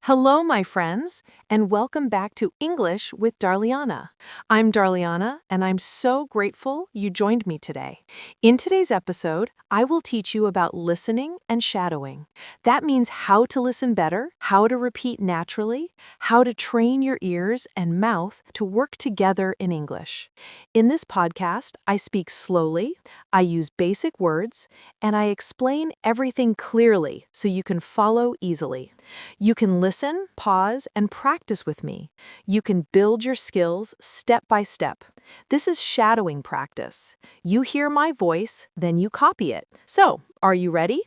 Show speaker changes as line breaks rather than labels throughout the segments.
Hello, my friends, and welcome back to English with Darliana. I'm Darliana, and I'm so grateful you joined me today. In today's episode, I will teach you about listening and shadowing. That means how to listen better, how to repeat naturally, how to train your ears and mouth to work together in English. In this podcast, I speak slowly, I use basic words, and I explain everything clearly so you can follow easily. You can listen, pause, and practice with me. You can build your skills step by step. This is shadowing practice. You hear my voice, then you copy it. So, are you ready?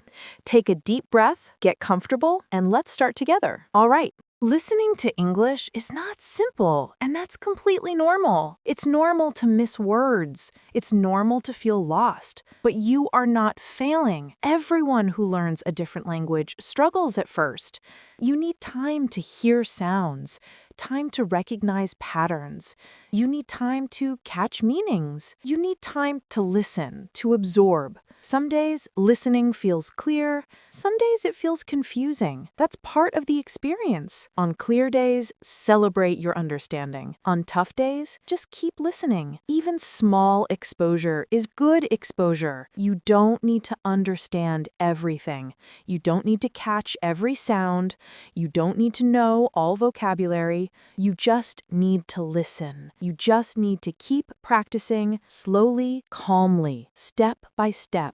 Take a deep breath, get comfortable, and let's start together. All right. Listening to English is not simple, and that's completely normal. It's normal to miss words. It's normal to feel lost. But you are not failing. Everyone who learns a different language struggles at first. You need time to hear sounds, time to recognize patterns. You need time to catch meanings. You need time to listen, to absorb. Some days, listening feels clear. Some days, it feels confusing. That's part of the experience. On clear days, celebrate your understanding. On tough days, just keep listening. Even small exposure is good exposure. You don't need to understand everything. You don't need to catch every sound. You don't need to know all vocabulary. You just need to listen. You just need to keep practicing slowly, calmly, step by step.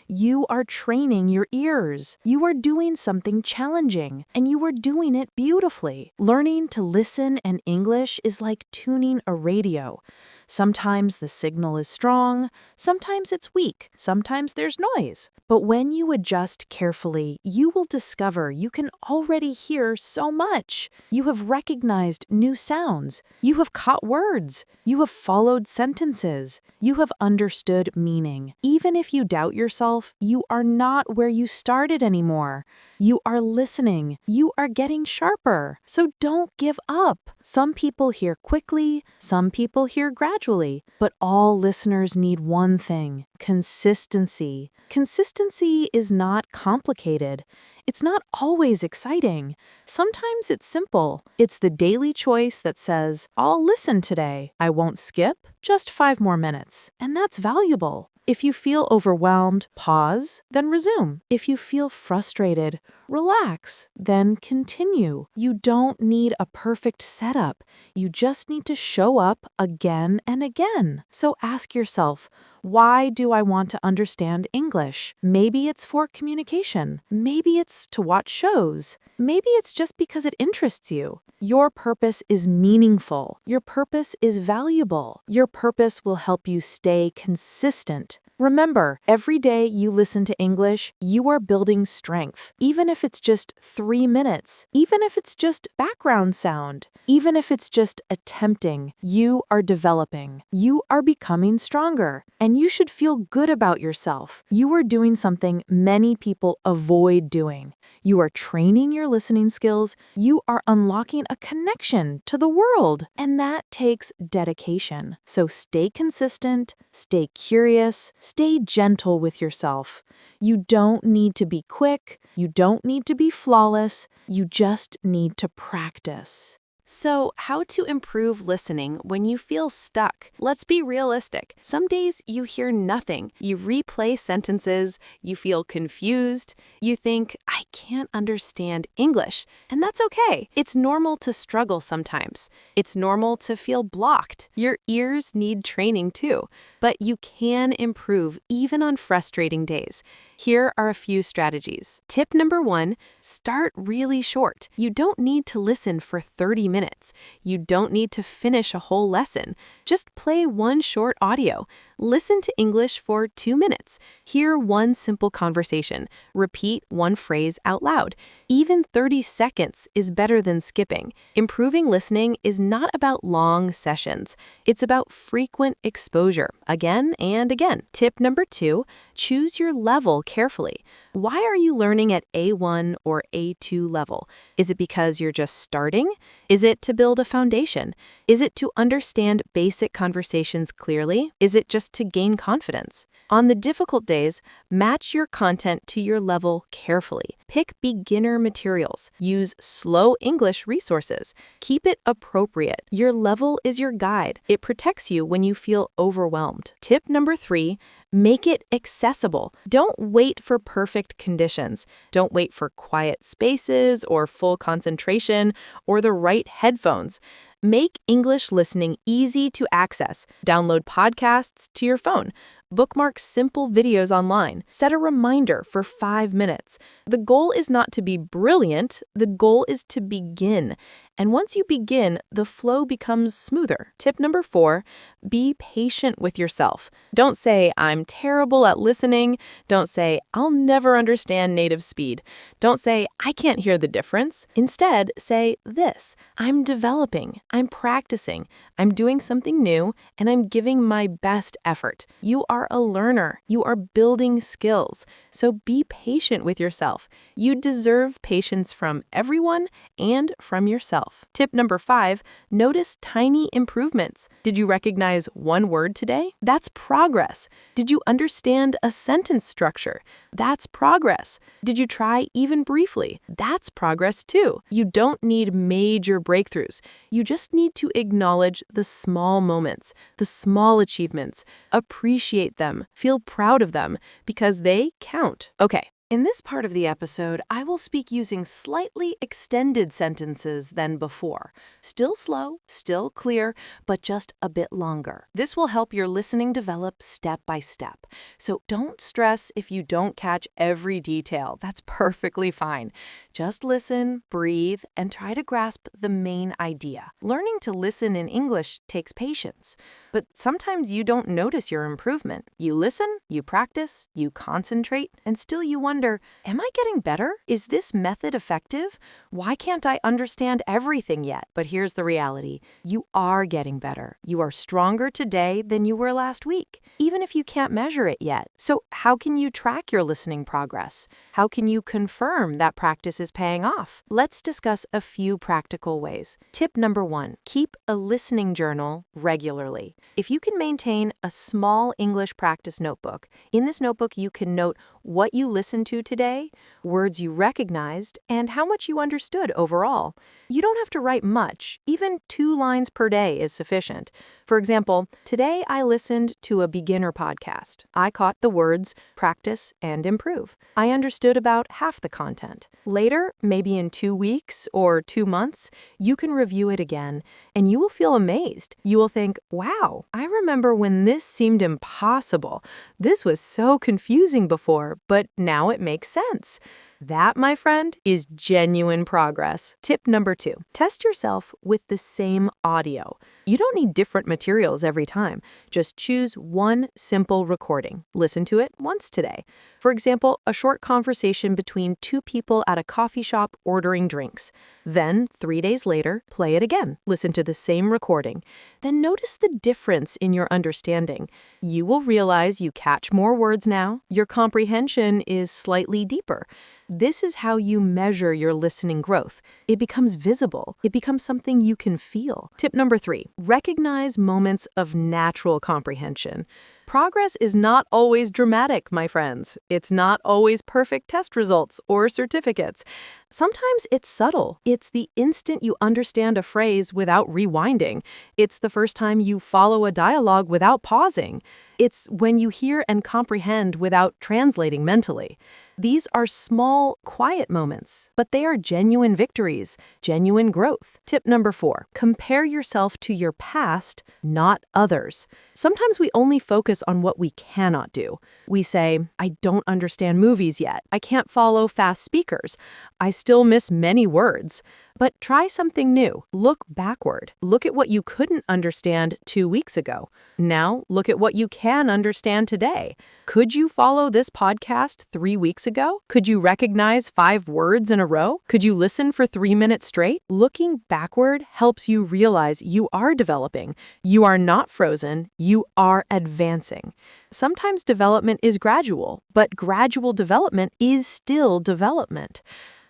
You are training your ears. You are doing something challenging, and you are doing it beautifully. Learning to listen in English is like tuning a radio. Sometimes the signal is strong, sometimes it's weak, sometimes there's noise. But when you adjust carefully, you will discover you can already hear so much. You have recognized new sounds. You have caught words. You have followed sentences. You have understood meaning. Even if you doubt yourself, you are not where you started anymore. You are listening. You are getting sharper. So don't give up. Some people hear quickly, some people hear gradually, but all listeners need one thing: consistency. Consistency is not complicated. It's not always exciting. Sometimes it's simple. It's the daily choice that says, I'll listen today. I won't skip, just 5 more minutes. And that's valuable. If you feel overwhelmed, pause, then resume. If you feel frustrated, relax, then continue. You don't need a perfect setup. You just need to show up again and again. So ask yourself, why do I want to understand English? Maybe it's for communication. Maybe it's to watch shows. Maybe it's just because it interests you. Your purpose is meaningful. Your purpose is valuable. Your purpose will help you stay consistent. Remember, every day you listen to English, you are building strength. Even if it's just 3 minutes, even if it's just background sound, even if it's just attempting, you are developing. You are becoming stronger. And you should feel good about yourself. You are doing something many people avoid doing. You are training your listening skills. You are unlocking a connection to the world. And that takes dedication. So stay consistent, stay curious, stay gentle with yourself. You don't need to be quick. You don't need to be flawless. You just need to practice. So, how to improve listening when you feel stuck? Let's be realistic. Some days you hear nothing. You replay sentences. You feel confused. You think, I can't understand English. And that's okay. It's normal to struggle sometimes. It's normal to feel blocked. Your ears need training too. But you can improve even on frustrating days. Here are a few strategies. Tip number 1, start really short. You don't need to listen for 30 minutes. You don't need to finish a whole lesson. Just play one short audio. Listen to English for 2 minutes. Hear one simple conversation. Repeat one phrase out loud. Even 30 seconds is better than skipping. Improving listening is not about long sessions. It's about frequent exposure, again and again. Tip number 2, choose your level carefully. Why are you learning at A1 or A2 level? Is it because you're just starting? Is it to build a foundation? Is it to understand basic conversations clearly? Is it just to gain confidence? On the difficult days, match your content to your level carefully. Pick beginner materials. Use slow English resources. Keep it appropriate. Your level is your guide. It protects you when you feel overwhelmed. Tip number 3, make it accessible. Don't wait for perfect conditions. Don't wait for quiet spaces or full concentration or the right headphones. Make English listening easy to access. Download podcasts to your phone. Bookmark simple videos online. Set a reminder for 5 minutes. The goal is not to be brilliant. The goal is to begin. And once you begin, the flow becomes smoother. Tip number 4, be patient with yourself. Don't say, I'm terrible at listening. Don't say, I'll never understand native speed. Don't say, I can't hear the difference. Instead, say this, I'm developing, I'm practicing, I'm doing something new, and I'm giving my best effort. You are a learner. You are building skills. So be patient with yourself. You deserve patience from everyone and from yourself. Tip number 5, notice tiny improvements. Did you recognize one word today? That's progress. Did you understand a sentence structure? That's progress. Did you try even briefly? That's progress too. You don't need major breakthroughs. You just need to acknowledge the small moments, the small achievements. Appreciate them. Feel proud of them because they count. Okay. In this part of the episode, I will speak using slightly extended sentences than before. Still slow, still clear, but just a bit longer. This will help your listening develop step by step. So don't stress if you don't catch every detail. That's perfectly fine. Just listen, breathe, and try to grasp the main idea. Learning to listen in English takes patience, but sometimes you don't notice your improvement. You listen, you practice, you concentrate, and still you wonder, am I getting better? Is this method effective? Why can't I understand everything yet? But here's the reality. You are getting better. You are stronger today than you were last week, even if you can't measure it yet. So how can you track your listening progress? How can you confirm that practice is paying off? Let's discuss a few practical ways. Tip number 1, keep a listening journal regularly. If you can maintain a small English practice notebook, in this notebook you can note what you listened to today, words you recognized, and how much you understood overall. You don't have to write much. Even 2 lines per day is sufficient. For example, today I listened to a beginner podcast. I caught the words practice and improve. I understood about half the content. Later, maybe in 2 weeks or 2 months, you can review it again, and you will feel amazed. You will think, wow, I remember when this seemed impossible. This was so confusing before, but now it makes sense. That, my friend, is genuine progress. Tip number 2, test yourself with the same audio. You don't need different materials every time. Just choose one simple recording. Listen to it once today. For example, a short conversation between 2 people at a coffee shop ordering drinks. Then, 3 days later, play it again. Listen to the same recording. Then notice the difference in your understanding. You will realize you catch more words now. Your comprehension is slightly deeper. This is how you measure your listening growth. It becomes visible. It becomes something you can feel. Tip number 3, recognize moments of natural comprehension. Progress is not always dramatic, my friends. It's not always perfect test results or certificates. Sometimes it's subtle. It's the instant you understand a phrase without rewinding. It's the first time you follow a dialogue without pausing. It's when you hear and comprehend without translating mentally. These are small, quiet moments, but they are genuine victories, genuine growth. Tip number 4, compare yourself to your past, not others. Sometimes we only focus on what we cannot do. We say, I don't understand movies yet. I can't follow fast speakers. I still miss many words. But try something new. Look backward. Look at what you couldn't understand 2 weeks ago. Now, look at what you can understand today. Could you follow this podcast 3 weeks ago? Could you recognize 5 words in a row? Could you listen for 3 minutes straight? Looking backward helps you realize you are developing. You are not frozen. You are advancing. Sometimes development is gradual, but gradual development is still development.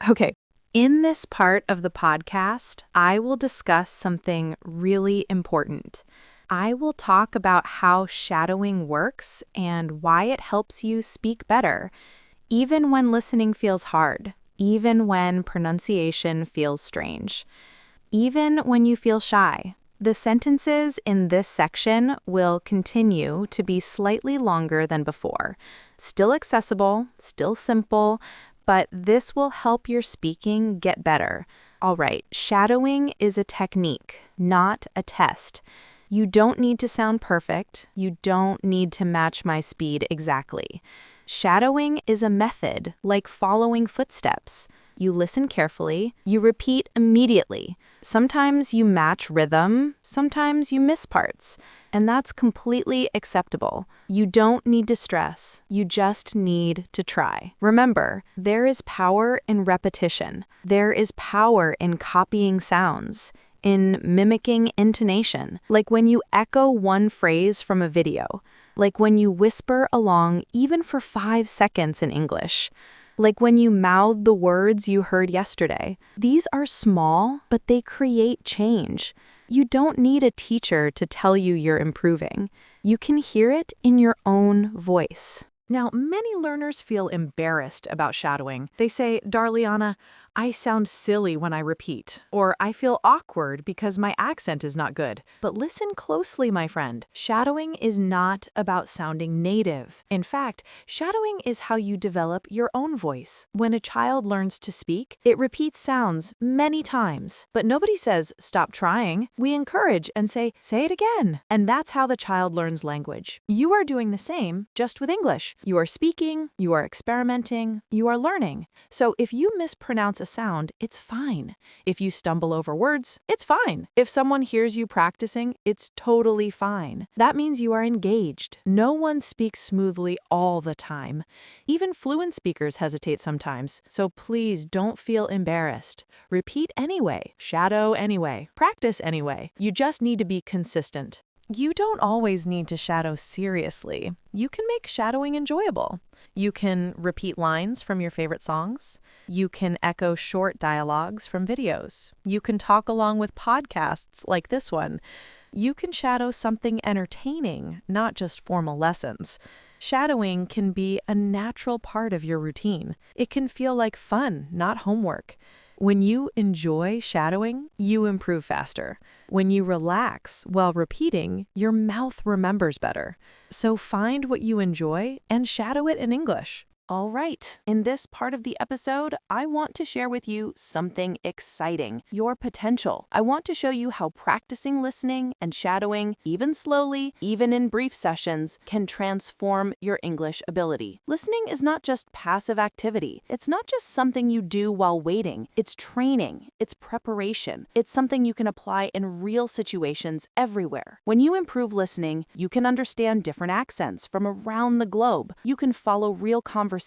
Okay. In this part of the podcast, I will discuss something really important. I will talk about how shadowing works and why it helps you speak better, even when listening feels hard, even when pronunciation feels strange, even when you feel shy. The sentences in this section will continue to be slightly longer than before. Still accessible, still simple, but this will help your speaking get better. All right, shadowing is a technique, not a test. You don't need to sound perfect. You don't need to match my speed exactly. Shadowing is a method, like following footsteps. You listen carefully, you repeat immediately. Sometimes you match rhythm, sometimes you miss parts, and that's completely acceptable. You don't need to stress, you just need to try. Remember, there is power in repetition. There is power in copying sounds, in mimicking intonation, like when you echo one phrase from a video, like when you whisper along even for 5 seconds in English. Like when you mouth the words you heard yesterday. These are small, but they create change. You don't need a teacher to tell you you're improving. You can hear it in your own voice. Now, many learners feel embarrassed about shadowing. They say, Darliana, I sound silly when I repeat, or I feel awkward because my accent is not good. But listen closely, my friend. Shadowing is not about sounding native. In fact, shadowing is how you develop your own voice. When a child learns to speak, it repeats sounds many times. But nobody says, stop trying. We encourage and say it again. And that's how the child learns language. You are doing the same, just with English. You are speaking, you are experimenting, you are learning. So if you mispronounce a sound, it's fine. If you stumble over words, it's fine. If someone hears you practicing, it's totally fine. That means you are engaged. No one speaks smoothly all the time. Even fluent speakers hesitate sometimes, so please don't feel embarrassed. Repeat anyway, shadow anyway, practice anyway. You just need to be consistent. You don't always need to shadow seriously. You can make shadowing enjoyable. You can repeat lines from your favorite songs. You can echo short dialogues from videos. You can talk along with podcasts like this one. You can shadow something entertaining, not just formal lessons. Shadowing can be a natural part of your routine. It can feel like fun, not homework. When you enjoy shadowing, you improve faster. When you relax while repeating, your mouth remembers better. So find what you enjoy and shadow it in English. All right, in this part of the episode, I want to share with you something exciting, your potential. I want to show you how practicing listening and shadowing, even slowly, even in brief sessions, can transform your English ability. Listening is not just passive activity. It's not just something you do while waiting. It's training. It's preparation. It's something you can apply in real situations everywhere. When you improve listening, you can understand different accents from around the globe. You can follow real conversations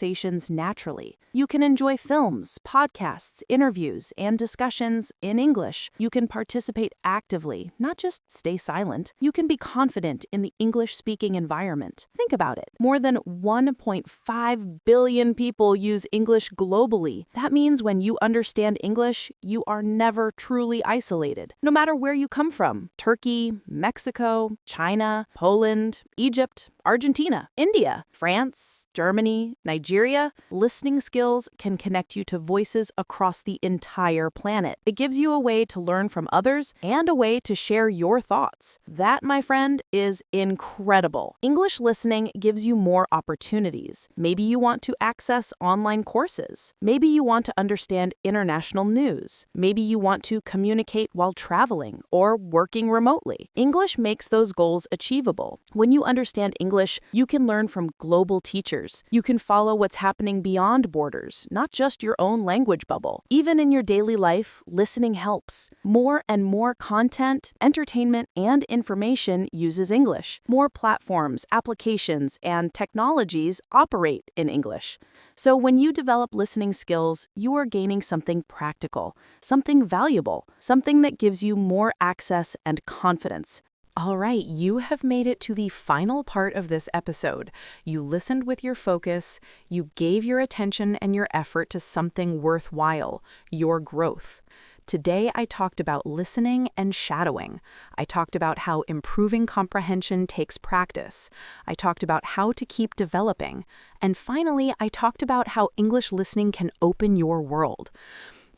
naturally. You can enjoy films, podcasts, interviews, and discussions in English. You can participate actively, not just stay silent. You can be confident in the English-speaking environment. Think about it. More than 1.5 billion people use English globally. That means when you understand English, you are never truly isolated. No matter where you come from, Turkey, Mexico, China, Poland, Egypt, Argentina, India, France, Germany, Nigeria, listening skills can connect you to voices across the entire planet. It gives you a way to learn from others and a way to share your thoughts. That, my friend, is incredible. English listening gives you more opportunities. Maybe you want to access online courses. Maybe you want to understand international news. Maybe you want to communicate while traveling or working remotely. English makes those goals achievable. When you understand English, you can learn from global teachers. You can follow
follow what's happening beyond borders, not just your own language bubble. Even in your daily life, listening helps. More and more content, entertainment, and information uses English. More platforms, applications, and technologies operate in English. So when you develop listening skills, you are gaining something practical, something valuable, something that gives you more access and confidence.
All right, you have made it to the final part of this episode. You listened with your focus, you gave your attention and your effort to something worthwhile, your growth. Today, I talked about listening and shadowing. I talked about how improving comprehension takes practice. I talked about how to keep developing. And finally, I talked about how English listening can open your world.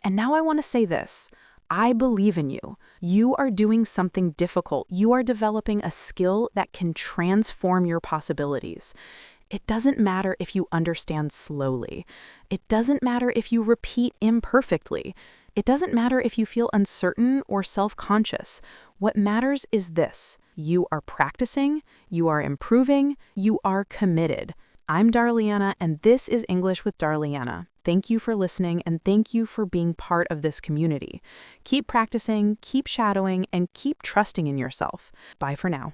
And now I want to say this. I believe in you. You are doing something difficult. You are developing a skill that can transform your possibilities. It doesn't matter if you understand slowly. It doesn't matter if you repeat imperfectly. It doesn't matter if you feel uncertain or self-conscious. What matters is this. You are practicing, you are improving, you are committed. I'm Darliana, and this is English with Darliana. Thank you for listening, and thank you for being part of this community. Keep practicing, keep shadowing, and keep trusting in yourself. Bye for now.